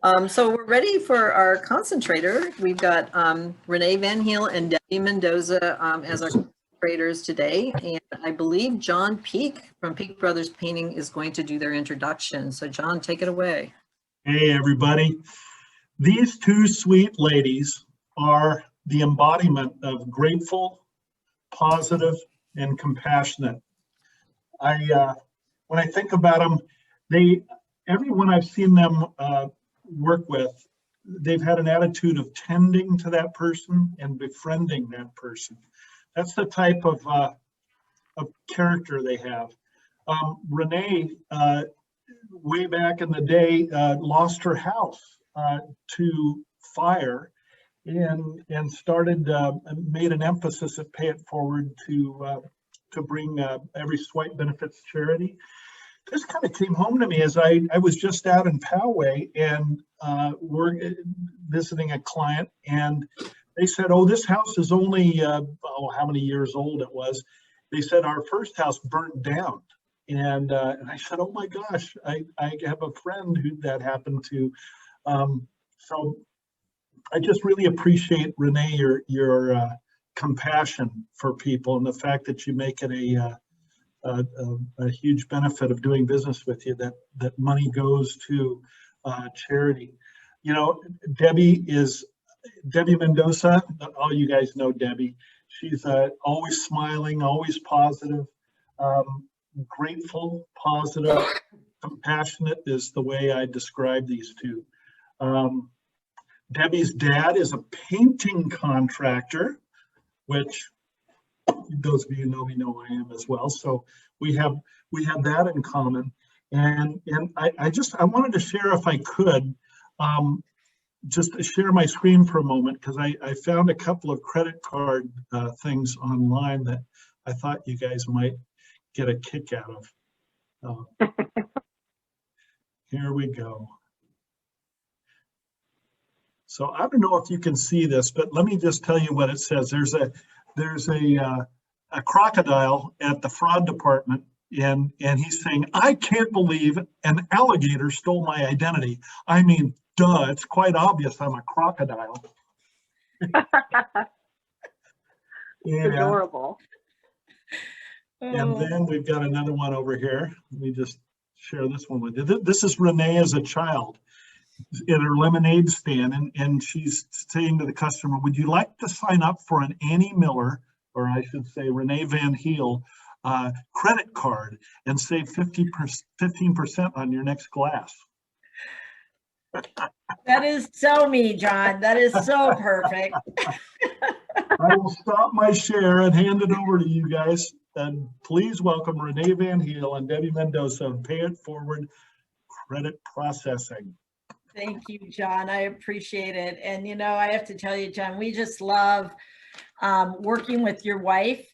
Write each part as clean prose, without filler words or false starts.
So we're ready for our concentrator. We've got Renee VanHeel and Debbie Mendoza as our concentrators today. And I believe John Peak from Peak Brothers Painting is going to do their introduction. So John, take it away. Hey, everybody. These two sweet ladies are the embodiment of grateful, positive, and compassionate. When I think about them, everyone I've seen them work with, they've had an attitude of tending to that person and befriending that person. That's the type of character they have. Renee, way back in the day, lost her house to fire and started made an emphasis at Pay It Forward to bring every swipe benefits charity. This kind of came home to me as I was just out in Poway and we're visiting a client, and they said, "Oh, this house is only how many years old it was." They said our first house burnt down, and I said, "Oh my gosh, I have a friend who that happened to." So I just really appreciate, Renee, your compassion for people and the fact that you make it a huge benefit of doing business with you, that money goes to charity. You know, Debbie Mendoza. All you guys know Debbie. She's always smiling, always positive, grateful, positive, compassionate is the way I describe these two. Debbie's dad is a painting contractor, which those of you who know me know I am as well. So we have that in common. And I wanted to share, if I could, just share my screen for a moment, because I found a couple of credit card things online that I thought you guys might get a kick out of. Here we go. So I don't know if you can see this, but let me just tell you what it says. There's a crocodile at the fraud department, and he's saying, "I can't believe an alligator stole my identity. I mean, duh, it's quite obvious I'm a crocodile." Adorable. And then we've got another one over here. Let me just share this one with you. This is Renee as a child in her lemonade stand, and she's saying to the customer, "Would you like to sign up for an Annie Miller, or I should say Renee VanHeel, credit card and save 15% on your next glass?" That is so me, John. That is so perfect. I will stop my share and hand it over to you guys. And please welcome Renee VanHeel and Debbie Mendoza of Pay It Forward Credit Processing. Thank you, John. I appreciate it. And, you know, I have to tell you, John, we just love working with your wife.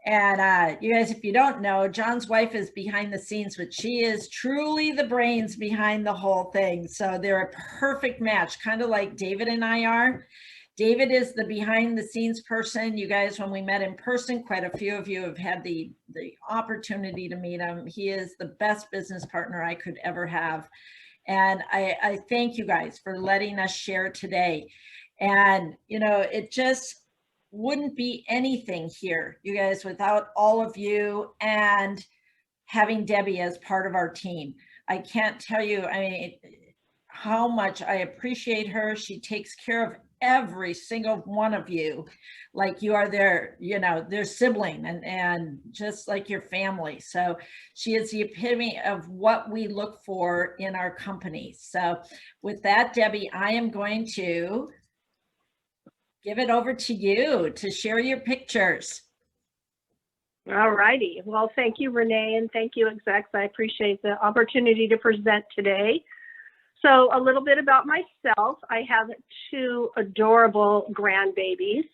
And you guys, if you don't know, John's wife is behind the scenes, but she is truly the brains behind the whole thing. So they're a perfect match, kind of like David and I are. David is the behind the scenes person. You guys, when we met in person, quite a few of you have had the opportunity to meet him. He is the best business partner I could ever have. And I thank you guys for letting us share today. And, you know, it just wouldn't be anything here, you guys, without all of you and having Debbie as part of our team. I can't tell you, I mean, how much I appreciate her. She takes care of every single one of you like you are their, you know, their sibling and just like your family. So she is the epitome of what we look for in our company. So with that, Debbie, I am going to give it over to you to share your pictures. All righty. Well, thank you, Renee, and thank you, execs. I appreciate the opportunity to present today. So a little bit about myself. I have two adorable grandbabies.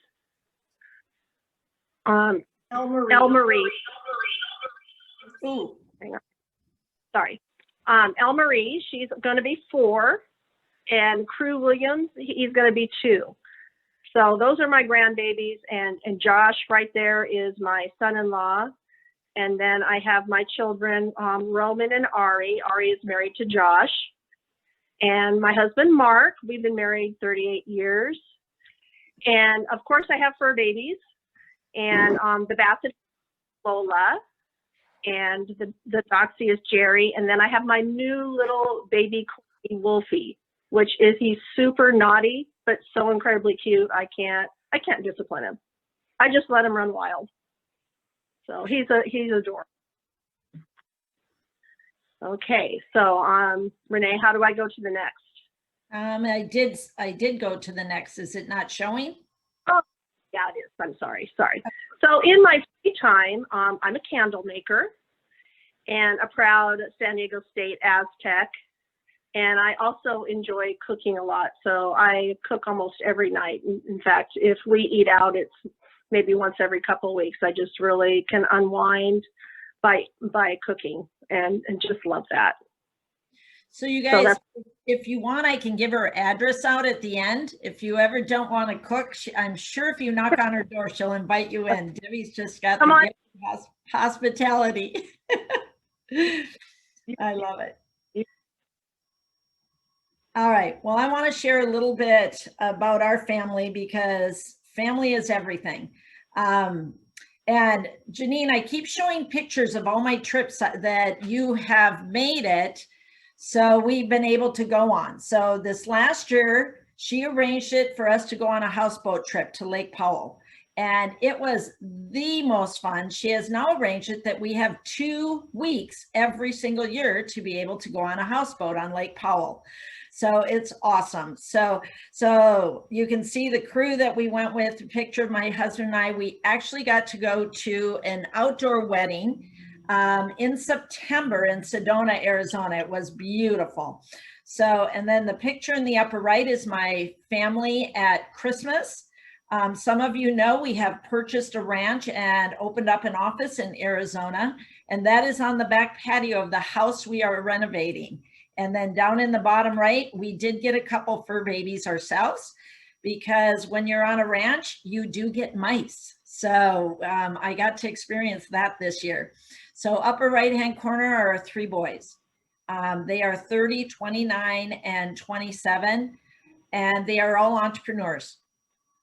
Elmarie. Ooh. Hang on. Sorry. Elmarie, she's going to be 4, and Crew Williams, he's going to be 2. So those are my grandbabies, and Josh right there is my son-in-law. And then I have my children, Roman and Ari. Ari is married to Josh. And my husband, Mark, we've been married 38 years. And of course, I have fur babies. And the Basset Lola. And the Doxy is Jerry. And then I have my new little baby Wolfie, which is, he's super naughty, but so incredibly cute. I can't discipline him. I just let him run wild. So he's adorable. Okay, so Renee, how do I go to the next? I did go to the next. Is it not showing? Oh, yeah, it is. I'm sorry. So in my free time, I'm a candle maker and a proud San Diego State Aztec. And I also enjoy cooking a lot. So I cook almost every night. In fact, if we eat out, it's maybe once every couple of weeks. I just really can unwind by cooking and just love that. So you guys, if you want, I can give her address out at the end. If you ever don't want to cook, I'm sure if you knock on her door, she'll invite you in. Debbie's just got the gift of hospitality. I love it. All right. Well, I want to share a little bit about our family because family is everything. And Janine, I keep showing pictures of all my trips that you have made it. So we've been able to go on. So this last year, she arranged it for us to go on a houseboat trip to Lake Powell. And it was the most fun. She has now arranged it that we have 2 weeks every single year to be able to go on a houseboat on Lake Powell. So it's awesome. So you can see the crew that we went with, a picture of my husband and I. We actually got to go to an outdoor wedding in September in Sedona, Arizona. It was beautiful. So, and then the picture in the upper right is my family at Christmas. Some of you know we have purchased a ranch and opened up an office in Arizona, and that is on the back patio of the house we are renovating. And then down in the bottom right, we did get a couple fur babies ourselves, because when you're on a ranch, you do get mice. So I got to experience that this year. So upper right-hand corner are our 3 boys. They are 30, 29, and 27, and they are all entrepreneurs.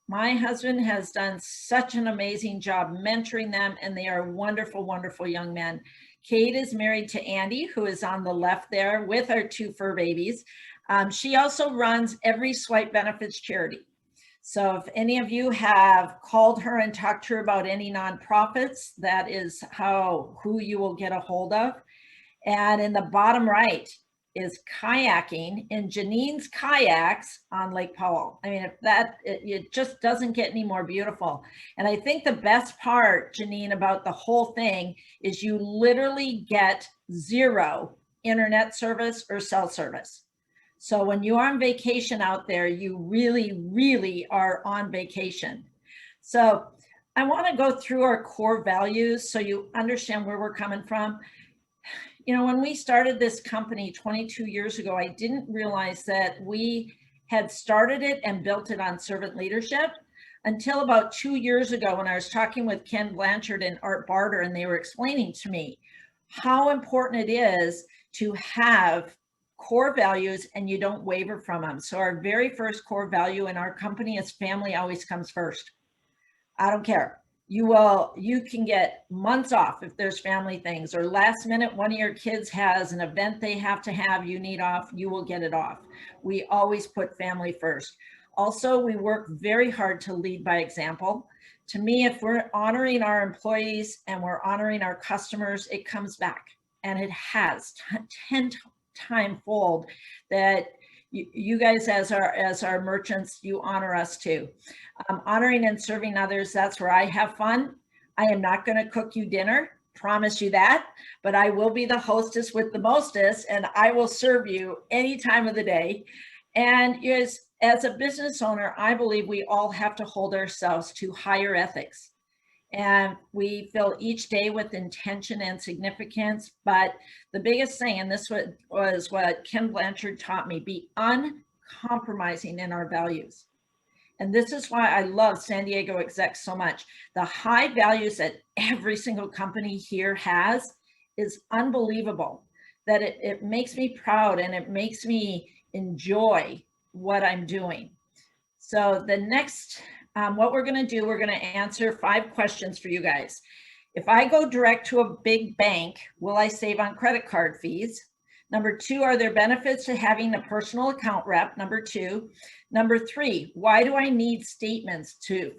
My husband has done such an amazing job mentoring them, and they are wonderful, wonderful young men. Kate is married to Andy, who is on the left there with our 2 fur babies. She also runs Every Swipe Benefits charity. So if any of you have called her and talked to her about any nonprofits, that is who you will get a hold of. And in the bottom right is kayaking in Janine's kayaks on Lake Powell. I mean, it just doesn't get any more beautiful. And I think the best part, Janine, about the whole thing is you literally get 0 internet service or cell service. So when you are on vacation out there, you really, really are on vacation. So I want to go through our core values so you understand where we're coming from. You know, when we started this company 22 years ago, I didn't realize that we had started it and built it on servant leadership until about 2 years ago when I was talking with Ken Blanchard and Art Barter, and they were explaining to me how important it is to have core values and you don't waver from them. So our very first core value in our company is family always comes first. I don't care. You can get months off if there's family things, or last minute one of your kids has an event they have to have, you need off, you will get it off. We always put family first. Also, we work very hard to lead by example. To me, if we're honoring our employees and we're honoring our customers, it comes back, and it has 10 times fold that you guys as our merchants, you honor us too. Honoring and serving others, that's where I have fun. I am not going to cook you dinner, promise you that, but I will be the hostess with the mostest, and I will serve you any time of the day. And as a business owner, I believe we all have to hold ourselves to higher ethics. And we fill each day with intention and significance. But the biggest thing, and this was what Ken Blanchard taught me, be uncompromising in our values. And this is why I love San Diego execs so much. The high values that every single company here has is unbelievable. That it makes me proud, and it makes me enjoy what I'm doing. So the next, what we're going to do, we're going to answer 5 questions for you guys. If I go direct to a big bank, will I save on credit card fees? Number 2, are there benefits to having a personal account rep? Number 2. Number 3, why do I need statements to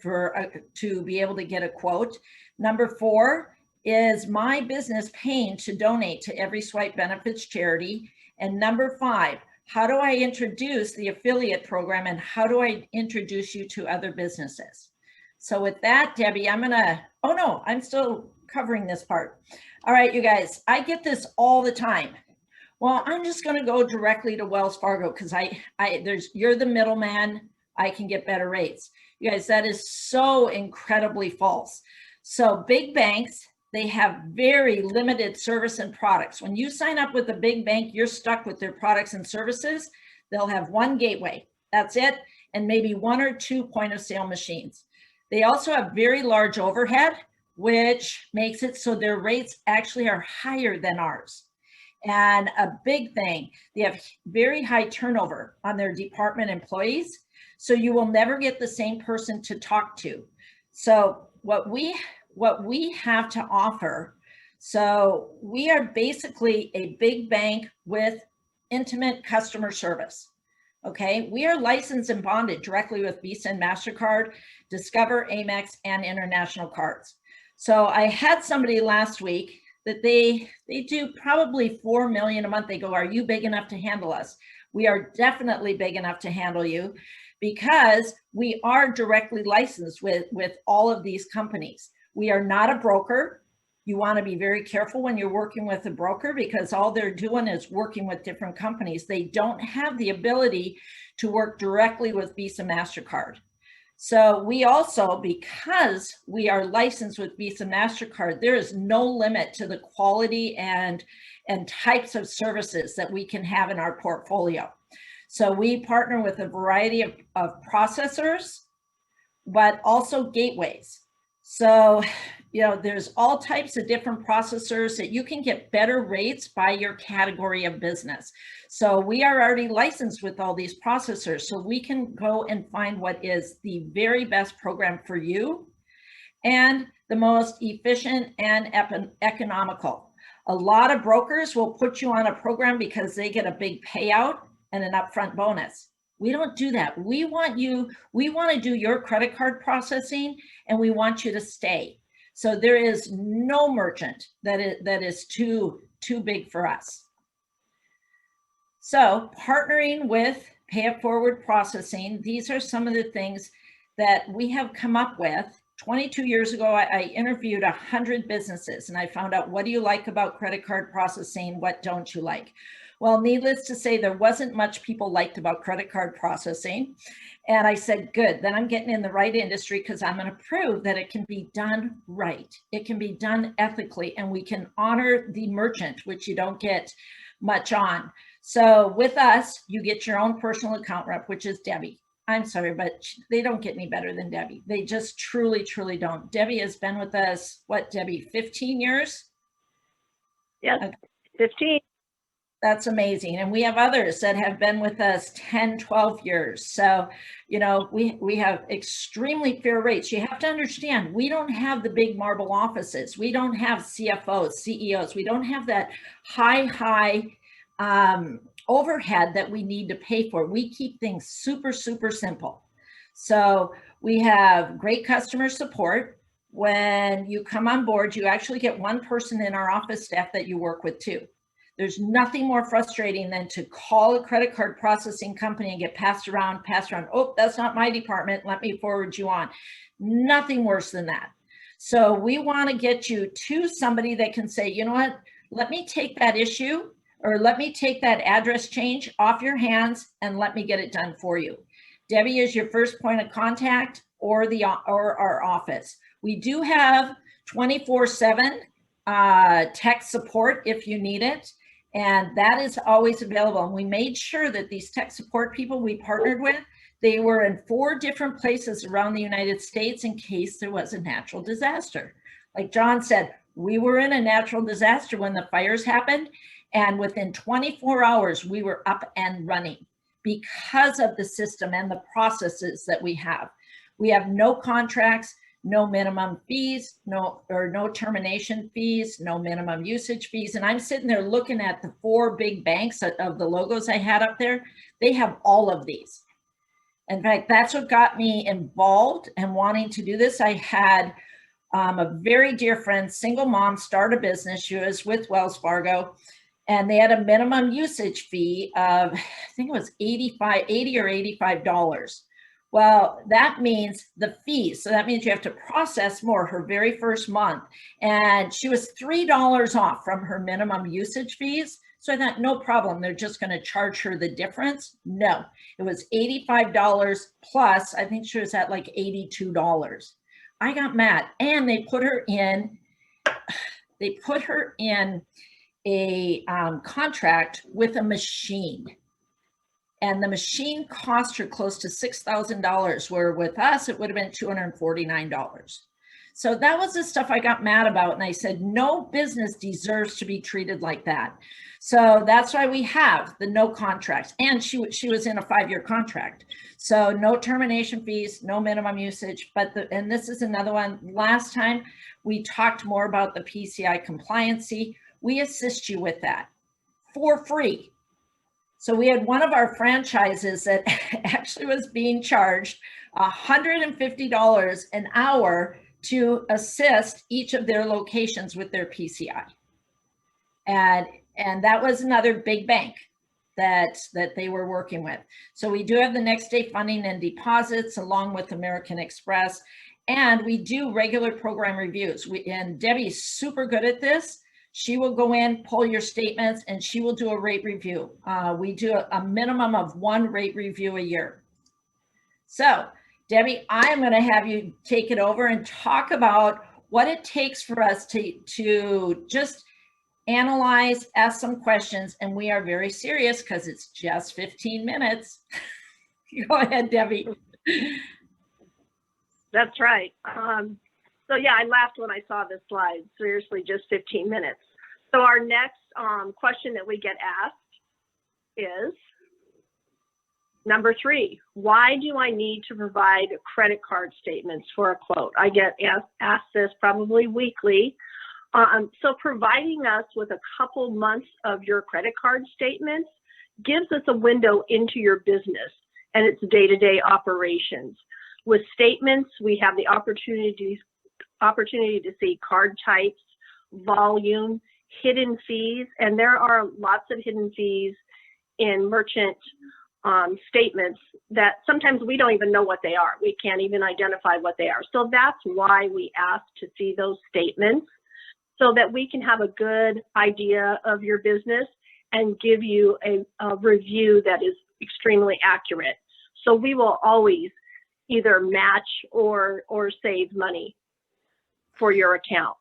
be able to get a quote? Number 4, is my business paying to donate to Every Swipe Benefits charity? And number 5, how do I introduce the affiliate program, and how do I introduce you to other businesses? So with that, Debbie, oh no, I'm still covering this part. All right, you guys, I get this all the time. Well, I'm just going to go directly to Wells Fargo because you're the middleman. I can get better rates. You guys, that is so incredibly false. So big banks, they have very limited service and products. When you sign up with a big bank, you're stuck with their products and services. They'll have one gateway, that's it, and maybe 1 or 2 point of sale machines. They also have very large overhead, which makes it so their rates actually are higher than ours. And a big thing, they have very high turnover on their department employees, so you will never get the same person to talk to. So what we have to offer, so we are basically a big bank with intimate customer service. Okay, we are licensed and bonded directly with Visa and MasterCard, Discover, Amex, and international cards. So I had somebody last week that they do probably 4 million a month. They go, are you big enough to handle us? We are definitely big enough to handle you because we are directly licensed with all of these companies. We are not a broker. You want to be very careful when you're working with a broker because all they're doing is working with different companies. They don't have the ability to work directly with Visa, MasterCard. So we also, because we are licensed with Visa, MasterCard, there is no limit to the quality and types of services that we can have in our portfolio. So we partner with a variety of processors, but also gateways. So, you know, there's all types of different processors that you can get better rates by your category of business. So we are already licensed with all these processors, so we can go and find what is the very best program for you and the most efficient and economical. A lot of brokers will put you on a program because they get a big payout and an upfront bonus. We don't do that. We want to do your credit card processing, and we want you to stay. So there is no merchant that is too big for us. So partnering with Pay It Forward processing, these are some of the things that we have come up with. 22 years ago, I interviewed 100 businesses and I found out, what do you like about credit card processing? What don't you like? Well, needless to say, there wasn't much people liked about credit card processing. And I said, good, then I'm getting in the right industry because I'm going to prove that it can be done right. It can be done ethically, and we can honor the merchant, which you don't get much on. So with us, you get your own personal account rep, which is Debbie. I'm sorry, but they don't get any better than Debbie. They just truly, truly don't. Debbie has been with us, what, Debbie, 15 years? Yes, okay. 15. That's amazing. And we have others that have been with us 10, 12 years. So, you know, we have extremely fair rates. You have to understand, we don't have the big marble offices. We don't have CFOs, CEOs. We don't have that high overhead that we need to pay for. We keep things super, super simple. So we have great customer support. When you come on board, you actually get one person in our office staff that you work with too. There's nothing more frustrating than to call a credit card processing company and get passed around. Oh, that's not my department. Let me forward you on. Nothing worse than that. So we want to get you to somebody that can say, you know what, let me take that issue, or let me take that address change off your hands and let me get it done for you. Debbie is your first point of contact, or our office. We do have 24/7 tech support if you need it. And that is always available. And we made sure that these tech support people we partnered with, they were in 4 different places around the United States in case there was a natural disaster. Like John said, we were in a natural disaster when the fires happened, and within 24 hours, we were up and running. because of the system and the processes that we have. We have no contracts, no minimum fees, no termination fees, no minimum usage fees. And I'm sitting there looking at the 4 big banks of the logos I had up there. They have all of these. In fact, that's what got me involved and wanting to do this. I had a very dear friend, single mom, start a business. She was with Wells Fargo, and they had a minimum usage fee of, I think it was $80 or $85. Well, that means the fees. So that means you have to process more her very first month. And she was $3 off from her minimum usage fees. So I thought, no problem. They're just going to charge her the difference. No, it was $85 plus, I think she was at like $82. I got mad, and they put her in a contract with a machine. And the machine cost her close to $6,000, where with us, it would have been $249. So that was the stuff I got mad about. And I said, no business deserves to be treated like that. So that's why we have the no contracts. And she was in a 5-year contract. So no termination fees, no minimum usage. And this is another one. Last time we talked more about the PCI compliancy. We assist you with that for free. So we had one of our franchises that actually was being charged $150 an hour to assist each of their locations with their PCI. And that was another big bank that they were working with. So we do have the next day funding and deposits along with American Express. And we do regular program reviews. And Debbie's super good at this. She will go in, pull your statements, and she will do a rate review. We do a minimum of 1 rate review a year. So, Debbie, I am going to have you take it over and talk about what it takes for us to just analyze, ask some questions, and we are very serious because it's just 15 minutes. Go ahead, Debbie. That's right. So yeah, I laughed when I saw this slide. Seriously, just 15 minutes. So our next question that we get asked is number 3. Why do I need to provide credit card statements for a quote? I get asked this probably weekly. So providing us with a couple months of your credit card statements gives us a window into your business and its day-to-day operations. With statements, we have the opportunity to see card types, volume, hidden fees, and there are lots of hidden fees in merchant statements that sometimes we don't even know what they are. We can't even identify what they are. So that's why we ask to see those statements so that we can have a good idea of your business and give you a review that is extremely accurate. So we will always either match or save money for your account.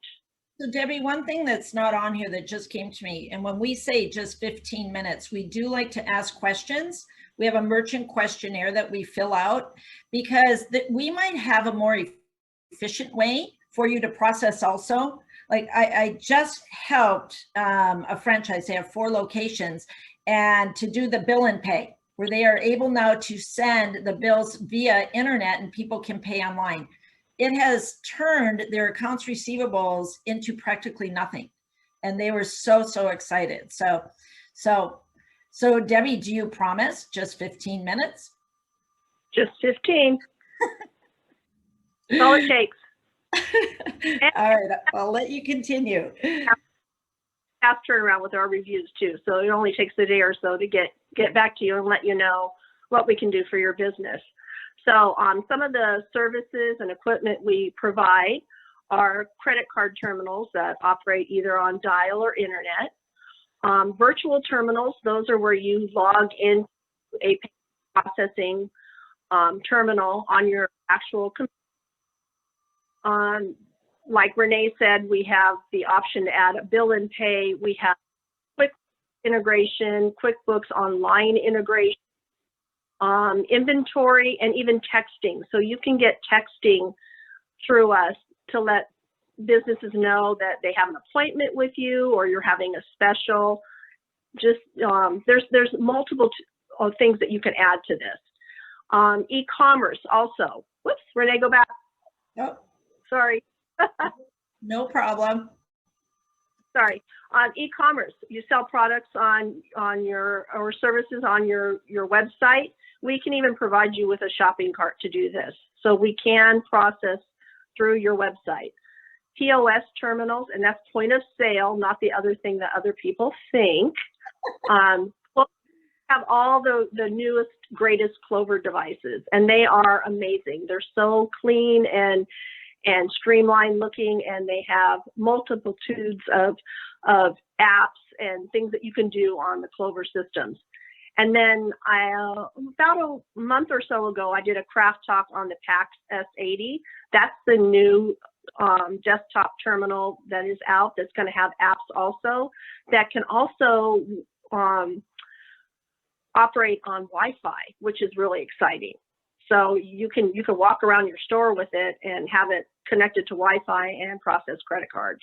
So Debbie, one thing that's not on here that just came to me, and when we say just 15 minutes, we do like to ask questions. We have a merchant questionnaire that we fill out because we might have a more efficient way for you to process also. Like I just helped a franchise, they have 4 locations, and to do the bill and pay, where they are able now to send the bills via internet and people can pay online. It has turned their accounts receivables into practically nothing. And they were so excited. So Debbie, do you promise just 15 minutes? Just 15. That's all it takes. All right, I'll let you continue. Fast turnaround with our reviews too. So it only takes a day or so to get back to you and let you know what we can do for your business. So some of the services and equipment we provide are credit card terminals that operate either on dial or internet. Virtual terminals, those are where you log into a processing terminal on your actual computer. Like Renee said, we have the option to add a bill and pay. We have quick integration, QuickBooks Online integration, inventory, and even texting. So you can get texting through us to let businesses know that they have an appointment with you or you're having a special. Just there's multiple things that you can add to this. E-commerce also. Whoops, Renee, go back. Oh, Sorry. no problem. Sorry. On e-commerce, you sell products on your, or services on your website. We can even provide you with a shopping cart to do this. So we can process through your website. POS terminals, and that's point of sale, not the other thing that other people think. We'll have all the newest, greatest Clover devices, and they are amazing. They're so clean and streamlined looking, and they have multitudes of apps and things that you can do on the Clover systems. And then about a month or so ago, I did a craft talk on the PAX S80. That's the new desktop terminal that is out that's going to have apps also that can also operate on Wi-Fi, which is really exciting. So you can walk around your store with it and have it connected to Wi-Fi and process credit cards.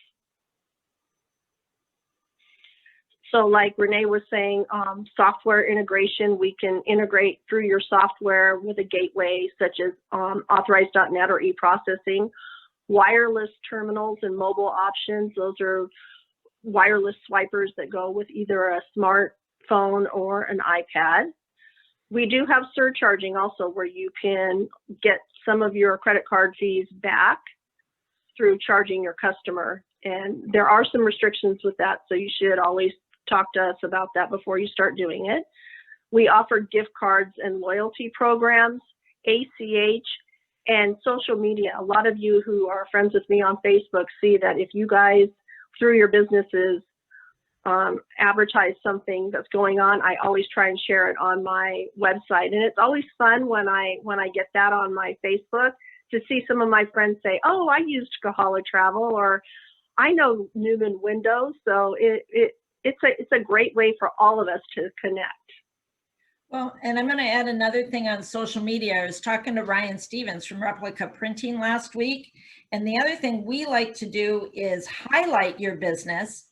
So like Renee was saying, software integration, we can integrate through your software with a gateway such as Authorize.net or e-processing. Wireless terminals and mobile options, those are wireless swipers that go with either a smartphone or an iPad. We do have surcharging also, where you can get some of your credit card fees back through charging your customer. And there are some restrictions with that, so you should always talk to us about that before you start doing it. We offer gift cards and loyalty programs, ACH, and social media. A lot of you who are friends with me on Facebook see that if you guys, through your businesses, advertise something that's going on, I always try and share it on my website. And it's always fun when I get that on my Facebook to see some of my friends say, oh, I used Kahala Travel, or I know Newman Windows. So it's a great way for all of us to connect. Well, and I'm going to add another thing on social media. I was talking to Ryan Stevens from Replica Printing last week. And the other thing we like to do is highlight your business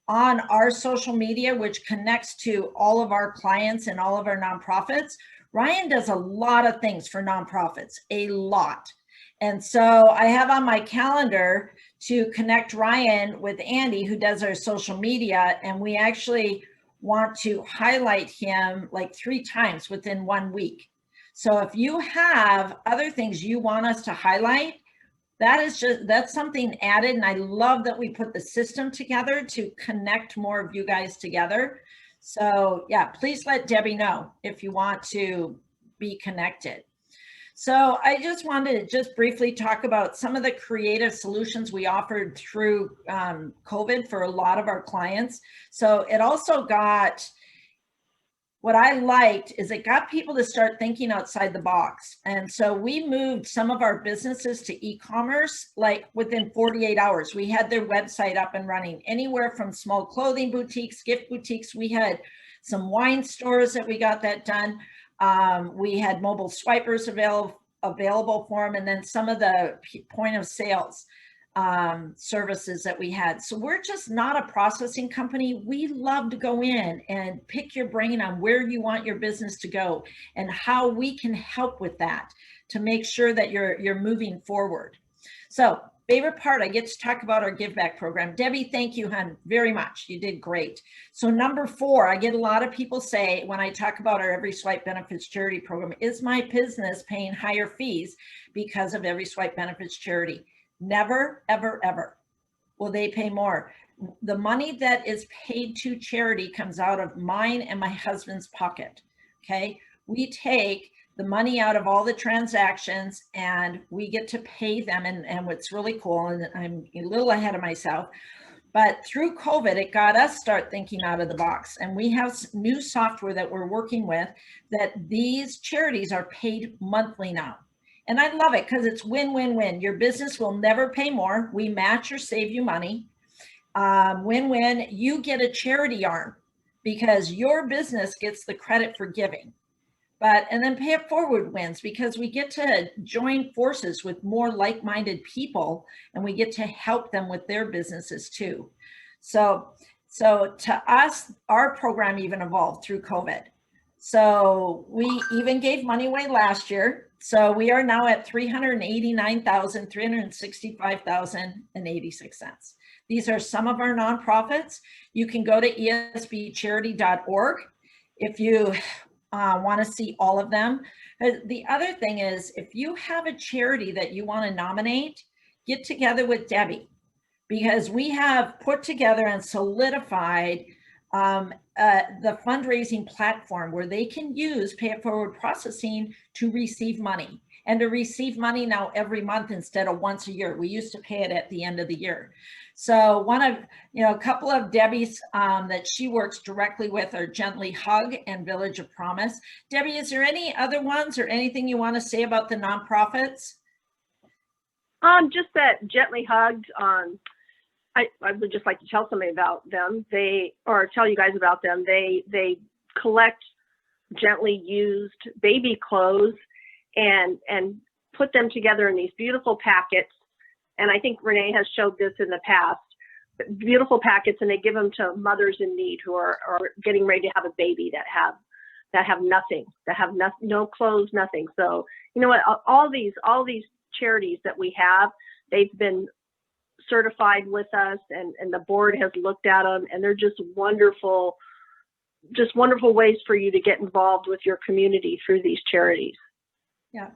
on our social media, which connects to all of our clients and all of our nonprofits. Ryan does a lot of things for nonprofits, a lot. And so I have on my calendar to connect Ryan with Andy, who does our social media. And we actually want to highlight him like 3 times within 1 week. So if you have other things you want us to highlight, that's something added. And I love that we put the system together to connect more of you guys together. So yeah, please let Debbie know if you want to be connected. So I just wanted to just briefly talk about some of the creative solutions we offered through COVID for a lot of our clients. So it also got, what I liked is it got people to start thinking outside the box. And so we moved some of our businesses to e-commerce like within 48 hours. We had their website up and running, anywhere from small clothing boutiques, gift boutiques. We had some wine stores that we got that done. We had mobile swipers available for them, and then some of the point of sales services that we had. So we're just not a processing company. We love to go in and pick your brain on where you want your business to go and how we can help with that to make sure that you're moving forward. So favorite part, I get to talk about our Give Back program. Debbie, thank you, hon, very much. You did great. So number 4, I get a lot of people say when I talk about our Every Swipe Benefits Charity program, is my business paying higher fees because of Every Swipe Benefits Charity? Never, ever, ever will they pay more. The money that is paid to charity comes out of mine and my husband's pocket, okay? We take the money out of all the transactions and we get to pay them. And what's really cool, and I'm a little ahead of myself, but through COVID, it got us start thinking out of the box. And we have new software that we're working with that these charities are paid monthly now. And I love it because it's win-win-win. Your business will never pay more. We match or save you money. Win-win, you get a charity arm because your business gets the credit for giving. And then Pay It Forward wins because we get to join forces with more like-minded people and we get to help them with their businesses too. So to us, our program even evolved through COVID. So we even gave money away last year. So we are now at $389,365.86. These are some of our nonprofits. You can go to esbcharity.org if you want to see all of them. The other thing is, if you have a charity that you want to nominate, get together with Debbie, because we have put together and solidified the fundraising platform where they can use pay it forward processing to receive money, and to receive money now every month instead of once a year. We used to pay it at the end of the year. So one of, a couple of Debbie's that she works directly with are Gently Hug and Village of Promise. Debbie, is there any other ones or anything you want to say about the nonprofits? Just that Gently Hugged, I would just like to tell somebody about them. Tell you guys about them. They collect gently used baby clothes and put them together in these beautiful packets. And I think Renee has showed this in the past. Beautiful packets, and they give them to mothers in need who are getting ready to have a baby that have nothing, no clothes, nothing. So you know what? All these charities that we have, they've been certified with us, and the board has looked at them, and they're just wonderful ways for you to get involved with your community through these charities. Yeah,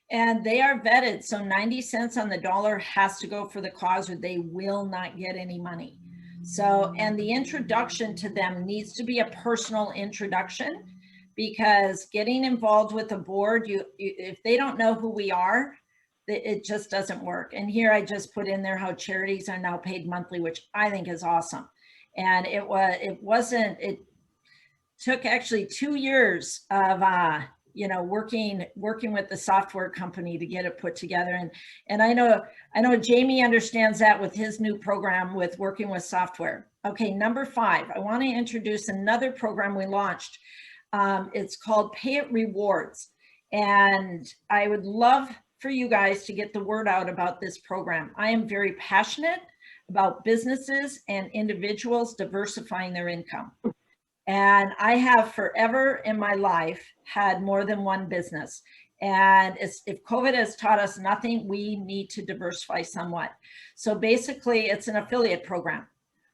and they are vetted, so 90 cents on the dollar has to go for the cause, or they will not get any money. So, and the introduction to them needs to be a personal introduction, because getting involved with the board, if they don't know who we are, it just doesn't work. And here I just put in there how charities are now paid monthly, which I think is awesome. And it took actually 2 years of working with the software company to get it put together. And I know Jamie understands that with his new program with working with software. Okay, number 5, I want to introduce another program we launched. It's called Pay It Rewards. And I would love for you guys to get the word out about this program. I am very passionate about businesses and individuals diversifying their income. And I have forever in my life had more than one business. And if COVID has taught us nothing, we need to diversify somewhat. So basically it's an affiliate program.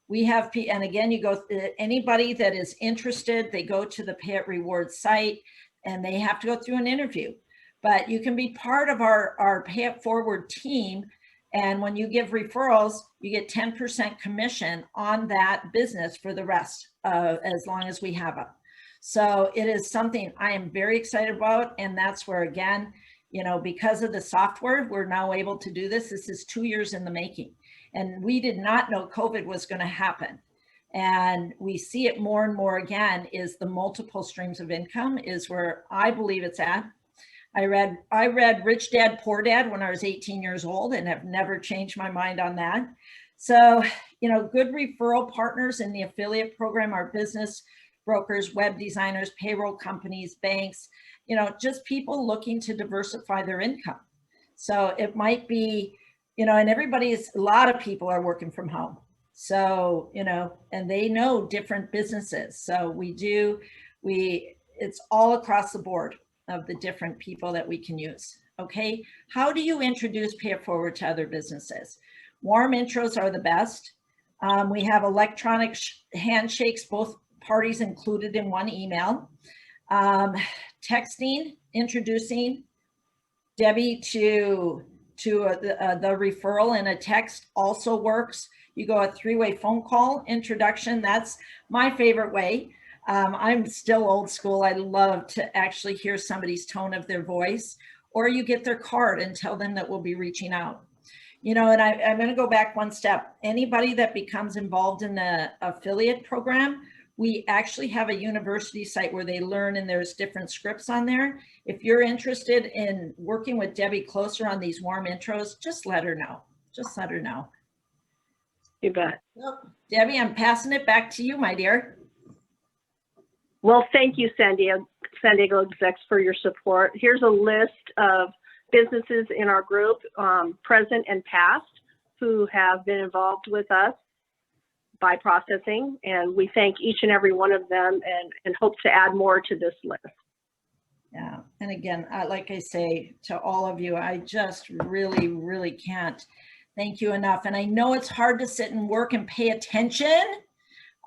We have, and again, you go, anybody that is interested, they go to the Pay It Rewards site and they have to go through an interview. But you can be part of our Pay It Forward team. And when you give referrals, you get 10% commission on that business for the rest, as long as we have them. So it is something I am very excited about. And that's where, again, because of the software, we're now able to do this. This is 2 years in the making. And we did not know COVID was going to happen. And we see it more and more again, is the multiple streams of income is where I believe it's at. I read Rich Dad, Poor Dad when I was 18 years old, and have never changed my mind on that. So, good referral partners in the affiliate program are business brokers, web designers, payroll companies, banks, just people looking to diversify their income. So it might be, and a lot of people are working from home. So, and they know different businesses. So it's all across the board of the different people that we can use. Okay, how do you introduce Pay It Forward to other businesses? Warm intros are the best. We have electronic handshakes, both parties included in one email. Texting, introducing Debbie to the referral in a text also works. You go a 3-way phone call introduction. That's my favorite way. I'm still old school. I love to actually hear somebody's tone of their voice, or you get their card and tell them that we'll be reaching out. And I'm going to go back one step. Anybody that becomes involved in the affiliate program, we actually have a university site where they learn, and there's different scripts on there. If you're interested in working with Debbie closer on these warm intros, just let her know. Just let her know. You bet. Well, Debbie, I'm passing it back to you, my dear. Well, thank you, San Diego Execs, for your support. Here's a list of businesses in our group, present and past, who have been involved with us. by processing, and we thank each and every one of them and hope to add more to this list. Yeah, and again, like I say to all of you, I just really, really can't thank you enough. And I know it's hard to sit and work and pay attention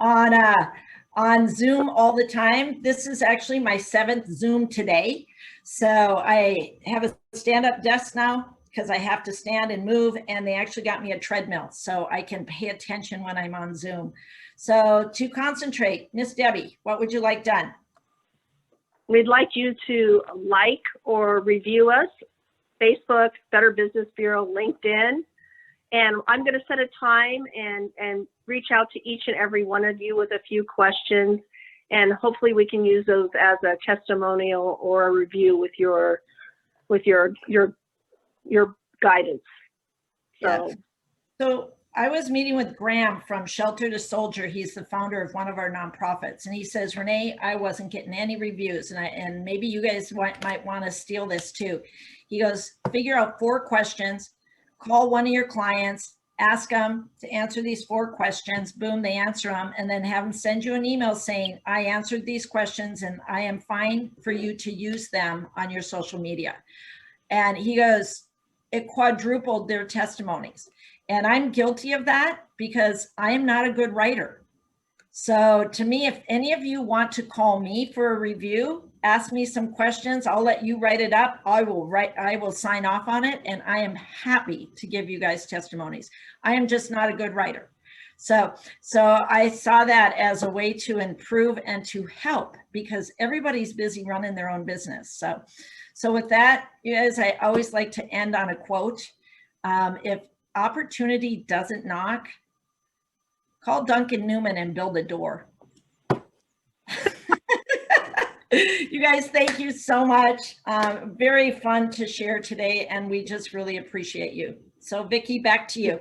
on Zoom all the time. This is actually my 7th Zoom today. So I have a stand-up desk now because I have to stand and move, and they actually got me a treadmill so I can pay attention when I'm on Zoom. So to concentrate, Miss Debbie, what would you like done? We'd like you to like or review us, Facebook, Better Business Bureau, LinkedIn. And I'm going to set a time and reach out to each and every one of you with a few questions. And hopefully we can use those as a testimonial or a review with your guidance. So. Yeah. So I was meeting with Graham from Shelter to Soldier. He's the founder of one of our nonprofits. And he says, Renee, I wasn't getting any reviews. And maybe you guys might want to steal this too. He goes, figure out 4 questions, call one of your clients, ask them to answer these 4 questions. Boom, they answer them. And then have them send you an email saying, I answered these questions and I am fine for you to use them on your social media. And he goes, it quadrupled their testimonies. And I'm guilty of that because I am not a good writer. So to me, if any of you want to call me for a review, ask me some questions. I'll let you write it up. I will sign off on it. And I am happy to give you guys testimonies. I am just not a good writer. So I saw that as a way to improve and to help because everybody's busy running their own business. So with that, you guys, I always like to end on a quote. If opportunity doesn't knock, call Duncan Newman and build a door. You guys, thank you so much. Very fun to share today, and we just really appreciate you. So Vicki, back to you.